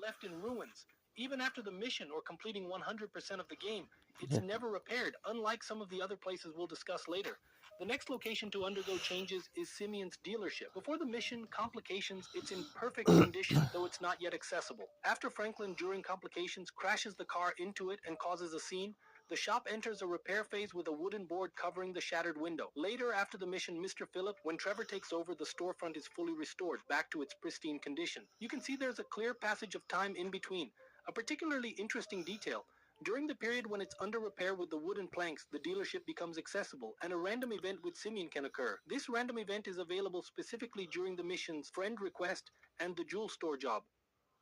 left in ruins. Even after the mission or completing 100% of the game, it's never repaired, unlike some of the other places we'll discuss later. The next location to undergo changes is Simeon's dealership. Before the mission, Complications, it's in perfect condition, though it's not yet accessible. After Franklin, during Complications, crashes the car into it and causes a scene, the shop enters a repair phase with a wooden board covering the shattered window. Later, after the mission Mr. Phillip, when Trevor takes over, the storefront is fully restored, back to its pristine condition. You can see there's a clear passage of time in between. A particularly interesting detail: during the period when it's under repair with the wooden planks, the dealership becomes accessible, and a random event with Simeon can occur. This random event is available specifically during the mission's Friend Request and the Jewel Store job.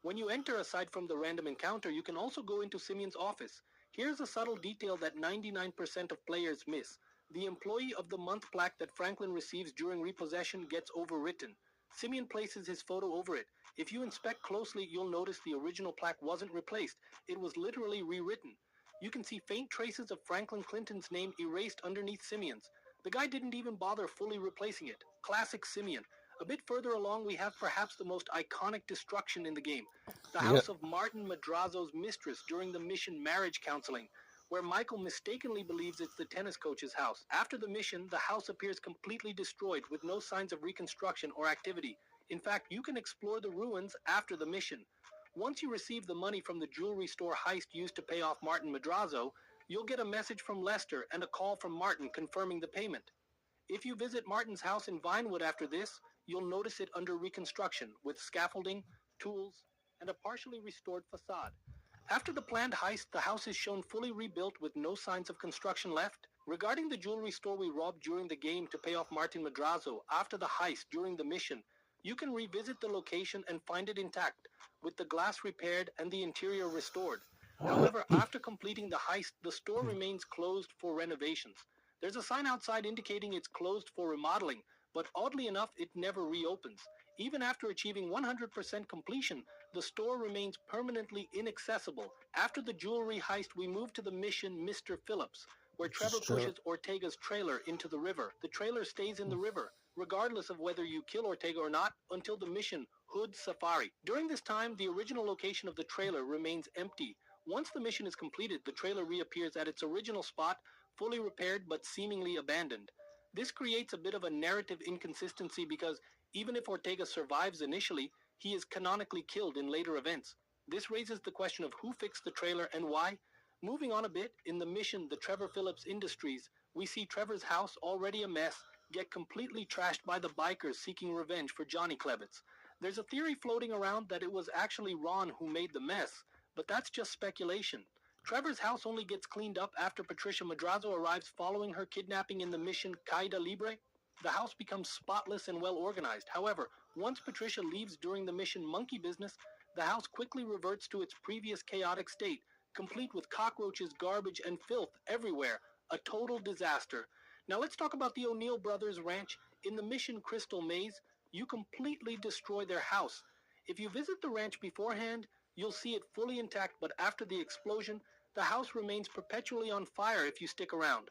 When you enter, aside from the random encounter, you can also go into Simeon's office. Here's a subtle detail that 99% of players miss. The Employee of the Month plaque that Franklin receives during repossession gets overwritten. Simeon places his photo over it. If you inspect closely, you'll notice the original plaque wasn't replaced. It was literally rewritten. You can see faint traces of Franklin Clinton's name erased underneath Simeon's. The guy didn't even bother fully replacing it. Classic Simeon. A bit further along, we have perhaps the most iconic destruction in the game: the house of Martin Madrazo's mistress during the mission Marriage Counseling, where Michael mistakenly believes it's the tennis coach's house. After the mission, the house appears completely destroyed with no signs of reconstruction or activity. In fact, you can explore the ruins after the mission. Once you receive the money from the jewelry store heist used to pay off Martin Madrazo, you'll get a message from Lester and a call from Martin confirming the payment. If you visit Martin's house in Vinewood after this, you'll notice it under reconstruction, with scaffolding, tools, and a partially restored facade. After the planned heist, the house is shown fully rebuilt with no signs of construction left. Regarding the jewelry store we robbed during the game to pay off Martin Madrazo after the heist during the mission, you can revisit the location and find it intact, with the glass repaired and the interior restored. However, after completing the heist, the store remains closed for renovations. There's a sign outside indicating it's closed for remodeling, but oddly enough, it never reopens. Even after achieving 100% completion, the store remains permanently inaccessible. After the jewelry heist, we move to the mission Mr. Phillips, where Trevor pushes Ortega's trailer into the river. The trailer stays in the river, regardless of whether you kill Ortega or not, until the mission Hood Safari. During this time, the original location of the trailer remains empty. Once the mission is completed, the trailer reappears at its original spot, fully repaired but seemingly abandoned. This creates a bit of a narrative inconsistency because even if Ortega survives initially, he is canonically killed in later events. This raises the question of who fixed the trailer and why. Moving on a bit, in the mission The Trevor Phillips Industries, we see Trevor's house, already a mess, get completely trashed by the bikers seeking revenge for Johnny Klebitz. There's a theory floating around that it was actually Ron who made the mess, but that's just speculation. Trevor's house only gets cleaned up after Patricia Madrazo arrives following her kidnapping in the mission Caida Libre. The house becomes spotless and well organized. However, once Patricia leaves during the mission Monkey Business, the house quickly reverts to its previous chaotic state, complete with cockroaches, garbage, and filth everywhere. A total disaster. Now let's talk about the O'Neill brothers' ranch. In the mission Crystal Maze, you completely destroy their house. If you visit the ranch beforehand, you'll see it fully intact, but after the explosion, the house remains perpetually on fire if you stick around.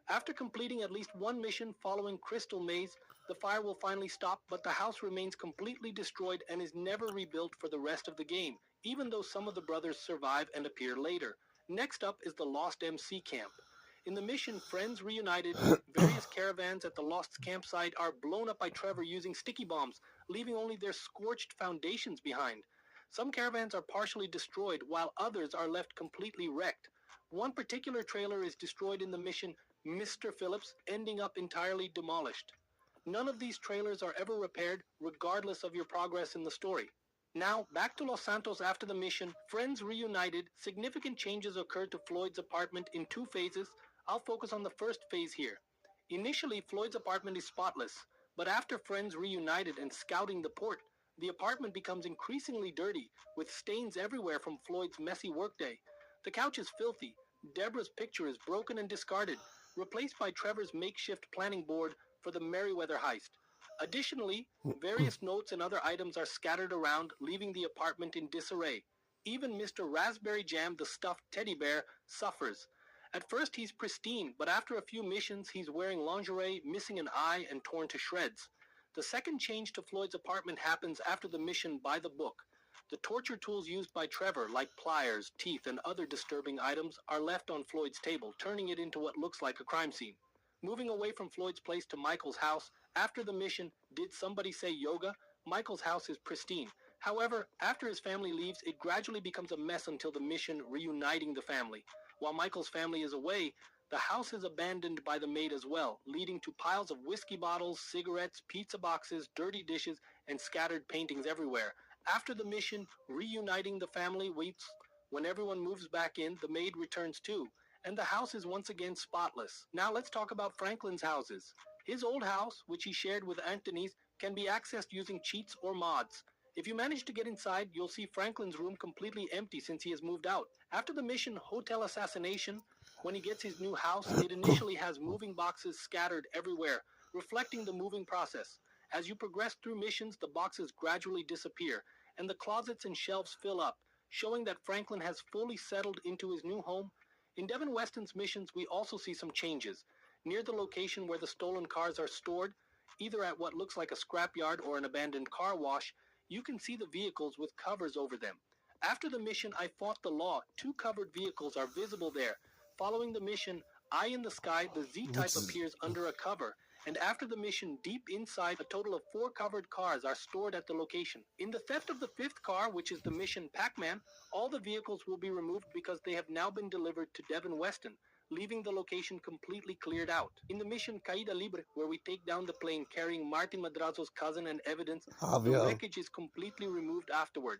After completing at least one mission following Crystal Maze, the fire will finally stop, but the house remains completely destroyed and is never rebuilt for the rest of the game, even though some of the brothers survive and appear later. Next up is the Lost MC Camp. In the mission Friends Reunited, various caravans at the Lost campsite are blown up by Trevor using sticky bombs, leaving only their scorched foundations behind. Some caravans are partially destroyed, while others are left completely wrecked. One particular trailer is destroyed in the mission Mr. Phillips, ending up entirely demolished. None of these trailers are ever repaired, regardless of your progress in the story. Now, back to Los Santos after the mission, Friends Reunited. Significant changes occurred to Floyd's apartment in two phases. I'll focus on the first phase here. Initially, Floyd's apartment is spotless, but after Friends Reunited and scouting the port, the apartment becomes increasingly dirty, with stains everywhere from Floyd's messy workday. The couch is filthy, Deborah's picture is broken and discarded, replaced by Trevor's makeshift planning board for the Merriweather heist. Additionally, various notes and other items are scattered around, leaving the apartment in disarray. Even Mr. Raspberry Jam, the stuffed teddy bear, suffers. At first he's pristine, but after a few missions he's wearing lingerie, missing an eye, and torn to shreds. The second change to Floyd's apartment happens after the mission By the Book. The torture tools used by Trevor, like pliers, teeth, and other disturbing items, are left on Floyd's table, turning it into what looks like a crime scene. Moving away from Floyd's place to Michael's house, after the mission, Did Somebody Say Yoga? Michael's house is pristine. However, after his family leaves, it gradually becomes a mess until the mission reuniting the family. While Michael's family is away, the house is abandoned by the maid as well, leading to piles of whiskey bottles, cigarettes, pizza boxes, dirty dishes, and scattered paintings everywhere. After the mission, reuniting the family waits. When everyone moves back in, the maid returns too, and the house is once again spotless. Now let's talk about Franklin's houses. His old house, which he shared with Anthony's, can be accessed using cheats or mods. If you manage to get inside, you'll see Franklin's room completely empty since he has moved out. After the mission Hotel Assassination, when he gets his new house, it initially has moving boxes scattered everywhere, reflecting the moving process. As you progress through missions, the boxes gradually disappear, and the closets and shelves fill up, showing that Franklin has fully settled into his new home. In Devin Weston's missions, we also see some changes. Near the location where the stolen cars are stored, either at what looks like a scrapyard or an abandoned car wash, you can see the vehicles with covers over them. After the mission I Fought the Law, 2 covered vehicles are visible there. Following the mission Eye in the Sky, the Z-Type appears under a cover, and after the mission Deep Inside, a total of 4 covered cars are stored at the location. In the theft of the 5th car, which is the mission Pac-Man, all the vehicles will be removed because they have now been delivered to Devin Weston, leaving the location completely cleared out. In the mission Caída Libre, where we take down the plane carrying Martin Madrazo's cousin and evidence, the wreckage is completely removed afterward.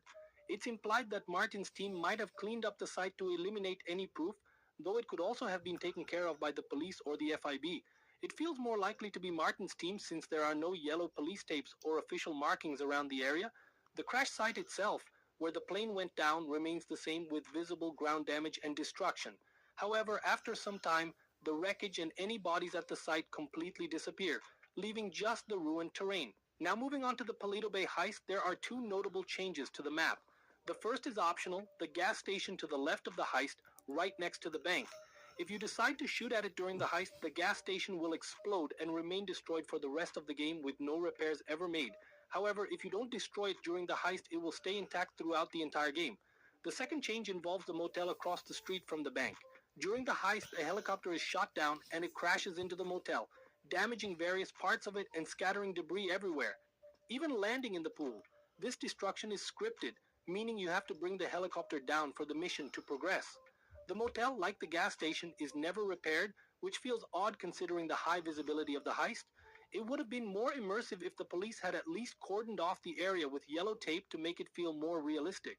It's implied that Martin's team might have cleaned up the site to eliminate any proof, though it could also have been taken care of by the police or the FIB. It feels more likely to be Martin's team since there are no yellow police tapes or official markings around the area. The crash site itself, where the plane went down, remains the same with visible ground damage and destruction. However, after some time, the wreckage and any bodies at the site completely disappear, leaving just the ruined terrain. Now moving on to the Paleto Bay heist, there are 2 notable changes to the map. The first is optional, the gas station to the left of the heist, right next to the bank. If you decide to shoot at it during the heist, the gas station will explode and remain destroyed for the rest of the game with no repairs ever made. However, if you don't destroy it during the heist, it will stay intact throughout the entire game. The second change involves the motel across the street from the bank. During the heist, a helicopter is shot down and it crashes into the motel, damaging various parts of it and scattering debris everywhere, even landing in the pool. This destruction is scripted, meaning you have to bring the helicopter down for the mission to progress. The motel, like the gas station, is never repaired, which feels odd considering the high visibility of the heist. It would have been more immersive if the police had at least cordoned off the area with yellow tape to make it feel more realistic.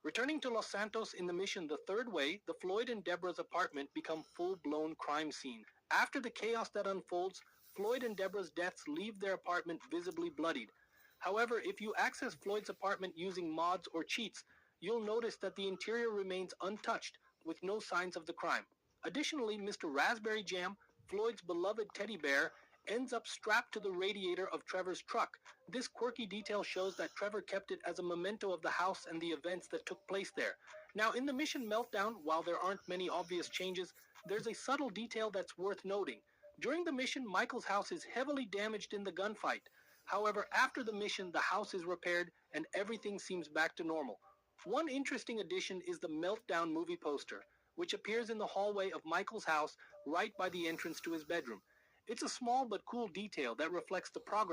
Returning to Los Santos in the mission The Third Way, the Floyd and Deborah's apartment become full-blown crime scene. After the chaos that unfolds, Floyd and Deborah's deaths leave their apartment visibly bloodied. However, if you access Floyd's apartment using mods or cheats, you'll notice that the interior remains untouched, with no signs of the crime. Additionally, Mr. Raspberry Jam, Floyd's beloved teddy bear, ends up strapped to the radiator of Trevor's truck. This quirky detail shows that Trevor kept it as a memento of the house and the events that took place there. Now, in the mission Meltdown, while there aren't many obvious changes, there's a subtle detail that's worth noting. During the mission, Michael's house is heavily damaged in the gunfight. However, after the mission, the house is repaired and everything seems back to normal. One interesting addition is the Meltdown movie poster, which appears in the hallway of Michael's house right by the entrance to his bedroom. It's a small but cool detail that reflects the progress